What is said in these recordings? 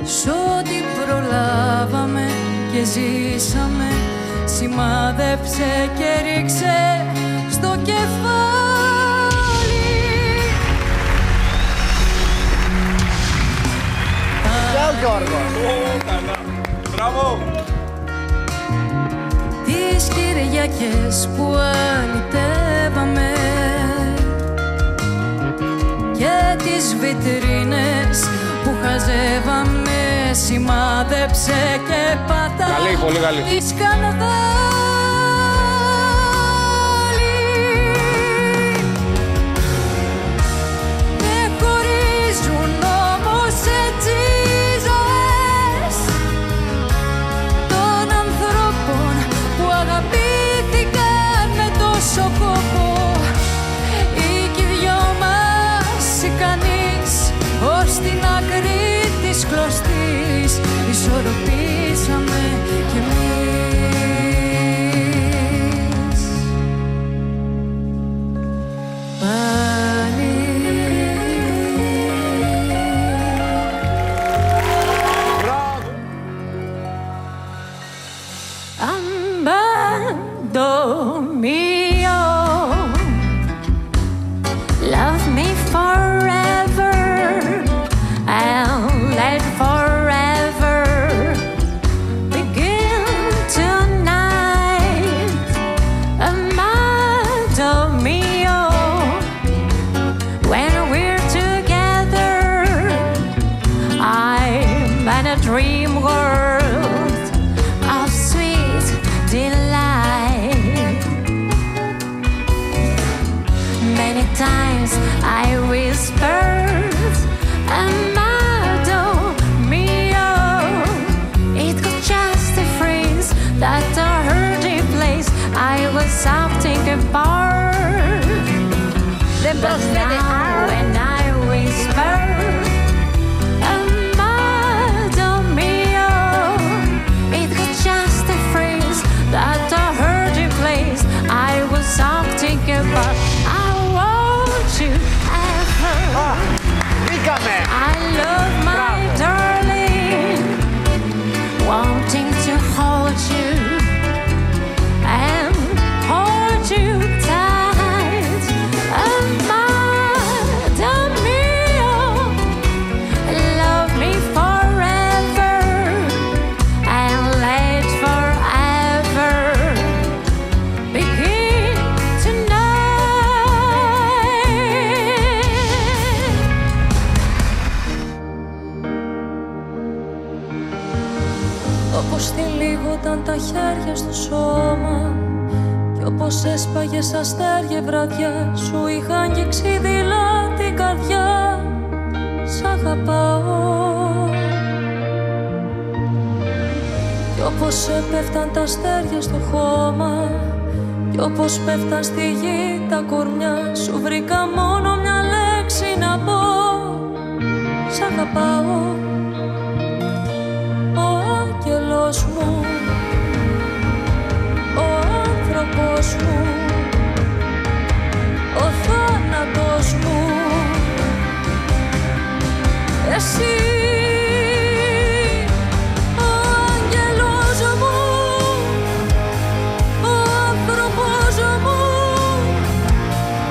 Σ' ό,τι προλάβαμε και ζήσαμε, σημάδεψε και ρίξε στο κεφάλι. Γεια Γιώργο. Καλά. Μπράβο. Τις Κυριακές που αλυτεύαμε και τις βιτρίνες που χαζεύαμε, σημάδεψε και πατά. Καλή, πολύ καλή. Τη σκανδάλη. Με χωρίζουν όμως έτσι οι ζωές των ανθρώπων που αγαπήθηκαν με τόσο κόπο. Ή κι οι δυο μας ικανείς ως την άκρη της κλωστής ισορροπήσαμε κι εμείς. Πάλι. Μπράβο. Amando mio, love me forever, I'll let forever begin tonight. Amando mio, when we're together, I'm in a dream world of sweet delight. Many times I whispered, amado mio. It was just a phrase that I heard in place. I was something apart. But now when I whisper, amado mio, it was just a phrase that I heard in place. I was something apart. I want you ever. Μπήκαμε. I love my darling, wanting to hold you and hold you tight. Amado mio, love me forever and let forever begin tonight. Όπως τυλίγονταν τα χέρια στο σώμα κι όπως έσπαγες αστέρια βραδιά, σου είχα αγγίξει δειλά την καρδιά. Σ' αγαπάω. Κι όπως έπεφταν τα αστέρια στο χώμα κι όπως πέφταν στη γη τα κορμιά, σου βρήκα μόνο μια λέξη να πω. Σ' αγαπάω. Ο άγγελος μου, ο άνθρωπος μου, ο θάνατος μου, εσύ. Ο άγγελος μου, ο άνθρωπος μου,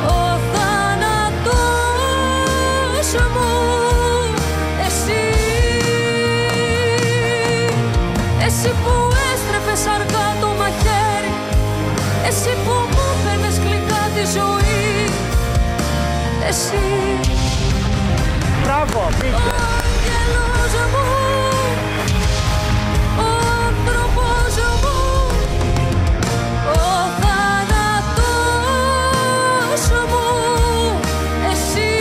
ο θάνατος μου, εσύ. Εσύ που έστρεφες αργά το μαχαίρι, εσύ που μου παίρνες γλυκά τη ζωή, εσύ. Μπράβο, Ο μπήκε. άγγελος μου, ο άνθρωπος μου, ο θάνατος μου, εσύ.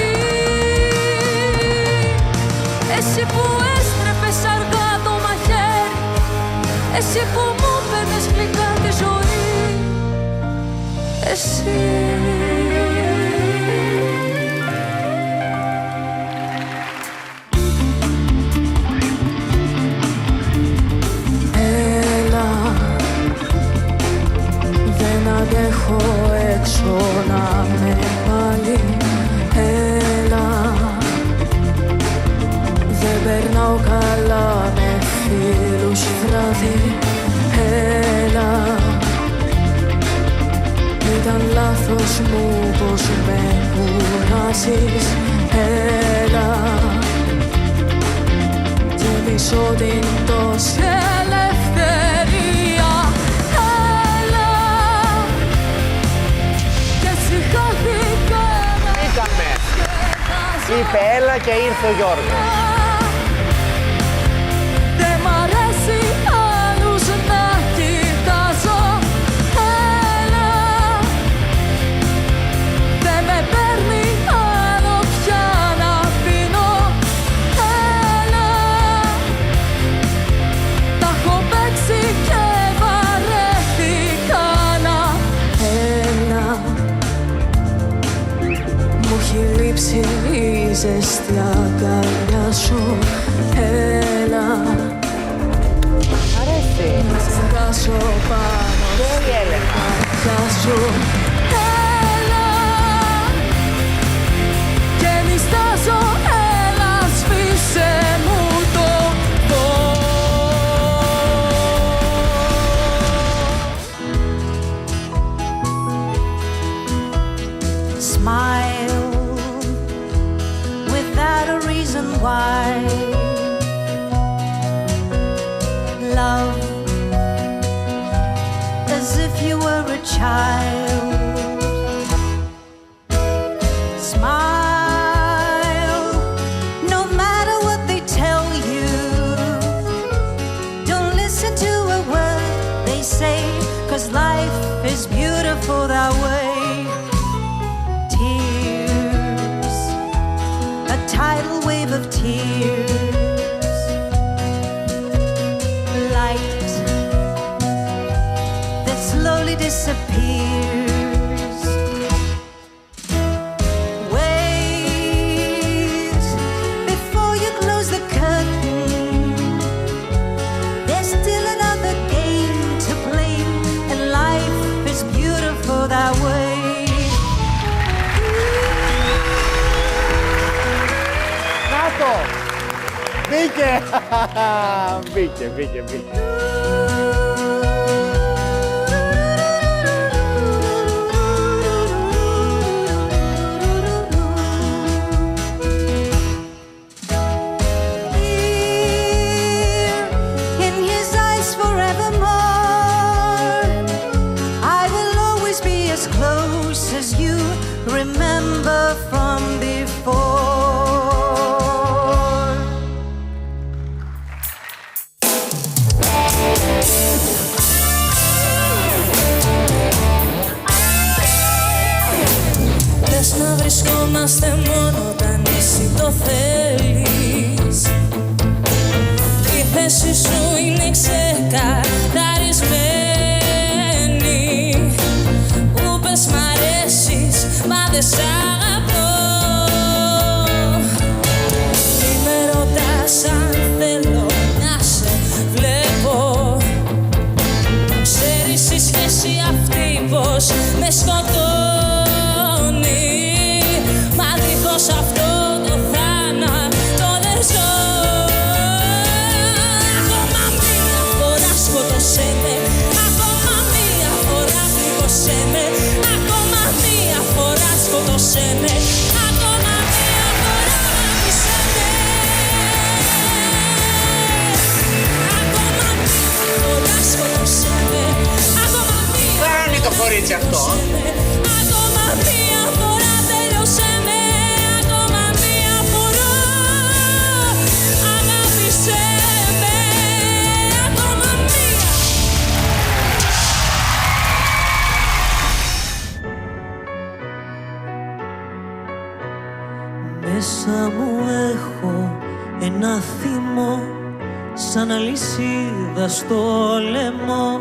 Εσύ που έστρεφες αργά το μαχαίρι, εσύ που μου παίρνες γλυκά τη ζωή, εσύ. Έλα, δεν αντέχω έξω να με πάλι. Έλα, δεν περνάω καλά φίλος μου πως με κουράζεις. Έλα και μισώ την τόση ελευθερία. Έλα και εσύ χάθηκα. Μπήκαμε. Είπε έλα και ήρθε ο Γιώργος. Δεν μ' αρέσει άλλους να κοιτάζω. Έλα, δεν με παίρνει άλλο πια να πίνω. Έλα, τα έχω παίξει και βαρέθηκα να. Έλα, μου έχει λείψει η ζεστή αγκαλιά σου. Έλα, Αρέσει. να σκάσω πάνω Πολύ Έλενα. στα σου. Έλα και νιστάζω. Έλα, σβήσε μου το φως. Smile without a reason why. Love as if you were a child. Smile no matter what they tell you. Don't listen to a word they say, 'cause life is beautiful that way. Tears, a tidal wave of tears. Light that slowly disappears. Wait before you close the curtain. There's still another game to play, and life is beautiful that way. Να το. Μπήκε. Μπήκε. In his eyes forevermore, I will always be as close as you remember from before. Πες να βρισκόμαστε μόνο όταν εσύ το θέλεις. Η θέση σου είναι ξεκαθαρισμένη. Που πες μ' αρέσεις, μα δεν σ' αγαπώ. Μη με ρωτάς αν θέλω να σε βλέπω. Ξέρεις η σχέση αυτή πως με σκοτώνει. Μα δίχως αυτό το θάνατο δεν ζω. Ακόμα μία φορά σκότωσέ με. Ακόμα μία φορά πληγώσέ με. Ακόμα μία φορά σκότωσέ με. Ακόμα μία φορά μάγισέ με. Ακόμα μία φορά σκότωσέ με. Ακόμα μία Κάνει το κορίτσι αυτό. ακόμα μία φορά τέλειωσέ με. Ακόμα μία φορά αγάπησέ με. Ακόμα μία. Μέσα μου έχω ένα θυμό, σαν αλυσίδα στο λαιμό.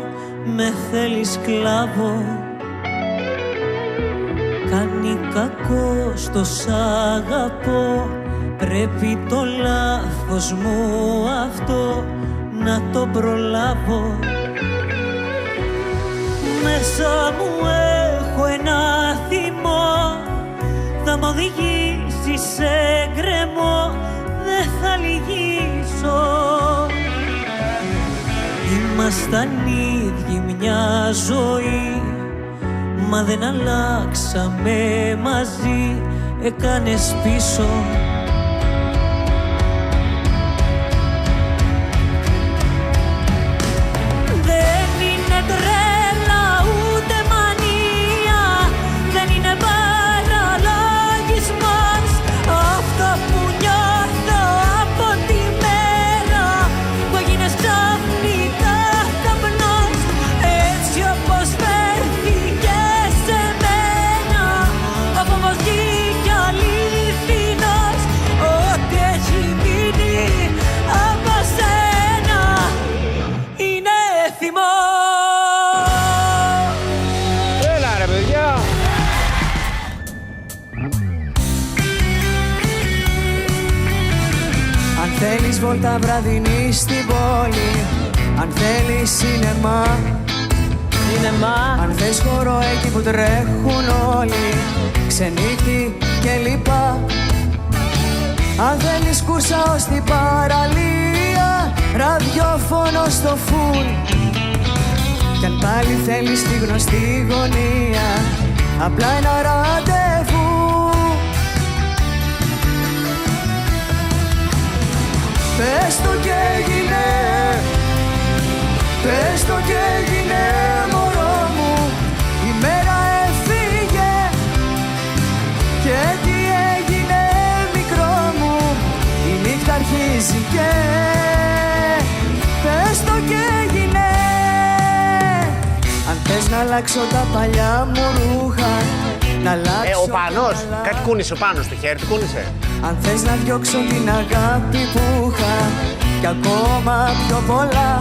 Με θέλει σκλάβο, κάνει κακό στο σ' αγαπώ. Πρέπει το λάθος μου αυτό να το προλάβω. Μέσα μου έχω ένα θυμό, θα μ' οδηγήσει σε γκρεμό. Δεν θα λυγίσω. Ήμασταν ίδιοι μια ζωή, μ' Μα δεν αλλάξαμε μαζί, έκανες πίσω. Δεν είναι τρέλα ούτε μανία, δεν είναι παραλογισμός αυτό που νιώθω από τη μέρα που έγινες ξαφνικά καπνός. Έτσι όπως φέρθηκες σε μένα, ο φόβος βγήκε αληθινός. Ό,τι έχει μείνει από σένα είναι θυμός. Έλα ρε παιδιά. Αν θέλεις βόλτα βραδινή στην πόλη, αν θέλεις σινεμά, αν θες χώρο εκεί που τρέχουν όλοι, ξενύχτη και λοιπά. Αν θέλεις κούρσα ως την παραλία, ραδιόφωνο στο φουλ. Κι αν πάλι θέλεις τη γνωστή γωνία, απλά ένα ραντεβού. Πες το κι έγινε, πες το κι έγινε μωρό μου. Η μέρα έφυγε και τι έγινε μικρό μου. Η νύχτα αρχίζει και πες το κι έγινε. Αν θες να αλλάξω τα παλιά μου ρούχα, να αλλάξω Ο Πάνος, καλά. κάτι κούνησε ο Πάνος στο χέρι του, κούνησε. Αν θες να διώξω την αγάπη που είχα κι ακόμα πιο πολλά.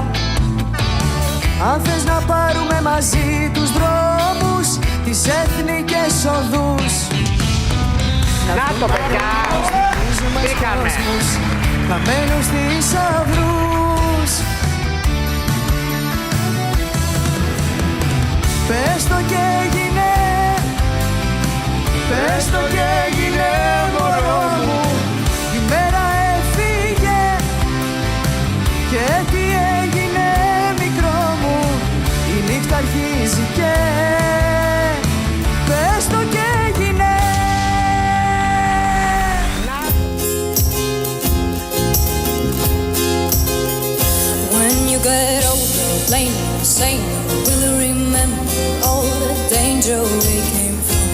Αν θες να πάρουμε μαζί τους δρόμους, τις εθνικές οδούς. Να το παιδιά, μπήκαμε. Χαμένους θησαυρούς. Πες το κι έγινε, πες το κι έγινε μωρό μου. Η μέρα έφυγε και τι έγινε μικρό μου. Η νύχτα αρχίζει και πες το κι έγινε. When you get older, plain and sane, will you remember all the danger we came from?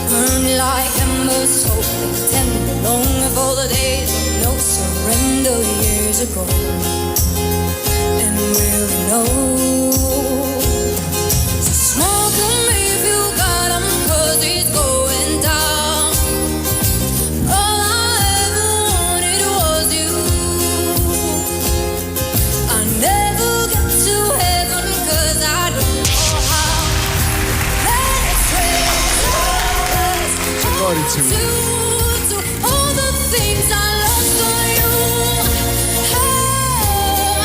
Burn like embers, hoping tender, longing for the days of no surrender years ago. And will you know? So smoke them if you got them, 'cause it's going down. All I ever wanted was you. I never got to heaven 'cause I don't know how. Let's raise our glass to all the things I lost on you. Oh,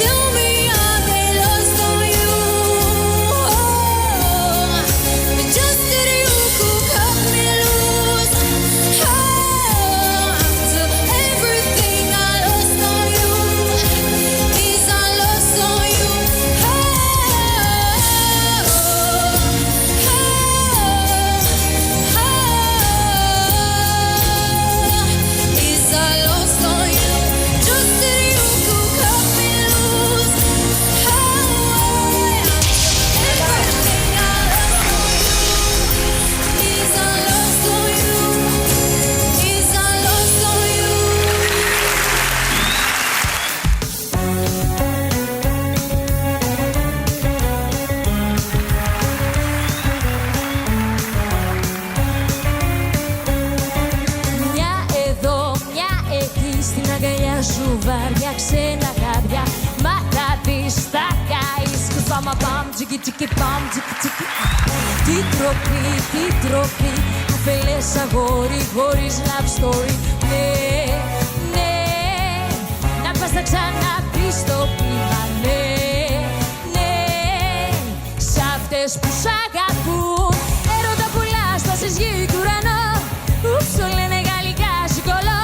tell me, are they lost on you? Oh, just that you could cut me loose. Oh, to everything I lost on you. Is I lost on you? Is I lost on you? Just that you could cut me loose. Everything I lost on you. Is I lost on you? Is I lost on you? Μια εδώ, μια εκεί, στην αγκαλιά σου βάρια ξένα χάδια. Μα κάτι στα καείς, κουστάμα παμ, τσικι τσικι παμ, τσικι τσικι. Τι τροπή, αφελές αγόρι χωρίς love story. Ναι, ναι, να πας να ξαναπείς το πείμα. Ναι, ναι, σ' αυτές που σ' αγαπούν. Έρωτα πουλάς, θα σε γη του ουρανό. Ούψο λένε γαλλικά σικολό.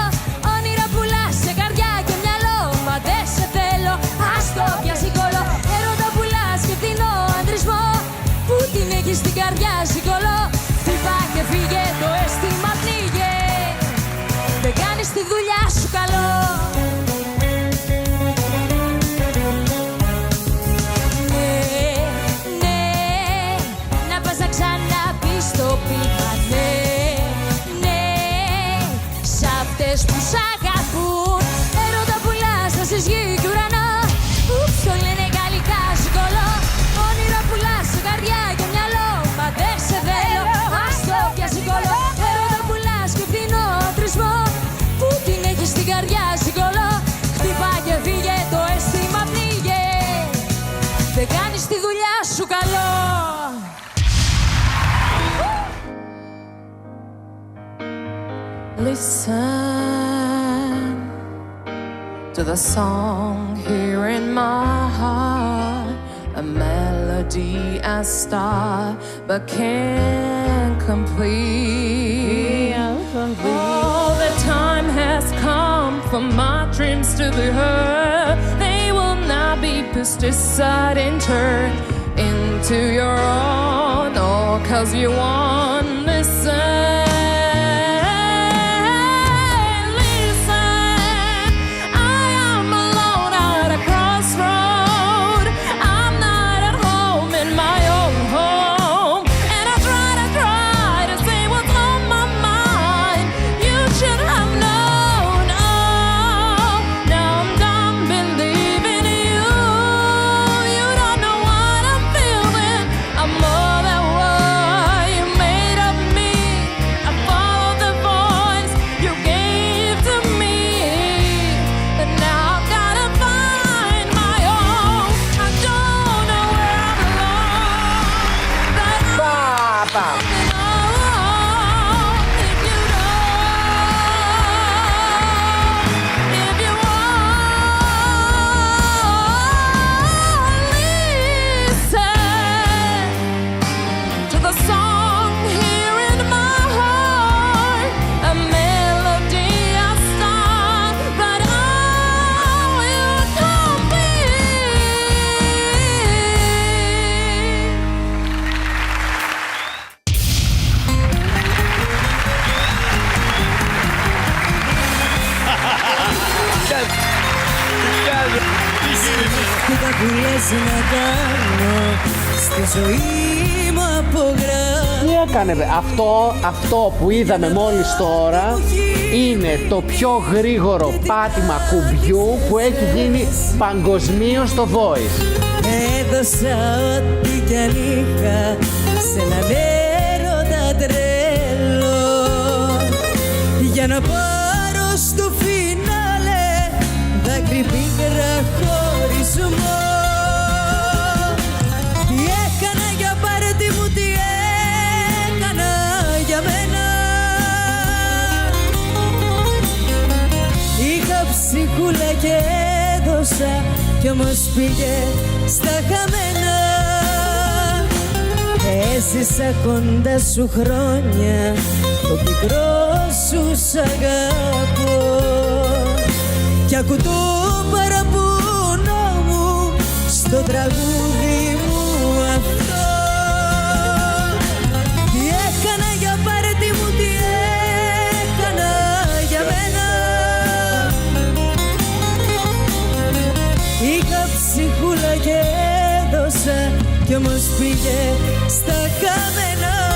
Όνειρα πουλάς σε καρδιά και μυαλό. Μα δεν σε θέλω, ας το πιάσει κολό. Έρωτα Listen to the song here in my heart, a melody I start but can't complete. Oh, the time has come for my dreams to be heard. They will not be pushed aside and turned into your own. Oh, 'cause you won't listen. Να κάνω στη ζωή μου απογράφω. Τι έκανε αυτό που είδαμε μόλις τώρα είναι το πιο γρήγορο πάτημα κουμπιού που έχει γίνει παγκοσμίως στο Voice. Έδωσα ό,τι κι αν είχα σε έναν έρωτα τρέλο για να πάρω στο φινάλε δάκρυ πίκρα χωρισμό. Ψυχούλα και έδωσα κι όμως πήγε στα χαμένα. Έζησα κοντά σου χρόνια, το πικρό σου σ' αγαπώ κι ακού το παραπονό μου στο τραγούδι μου αυτό. Τι έκανα για πάρτι μου, τι έκανα για μένα. Είχα ψυχούλα και έδωσα κι όμως πήγε στα χαμένα.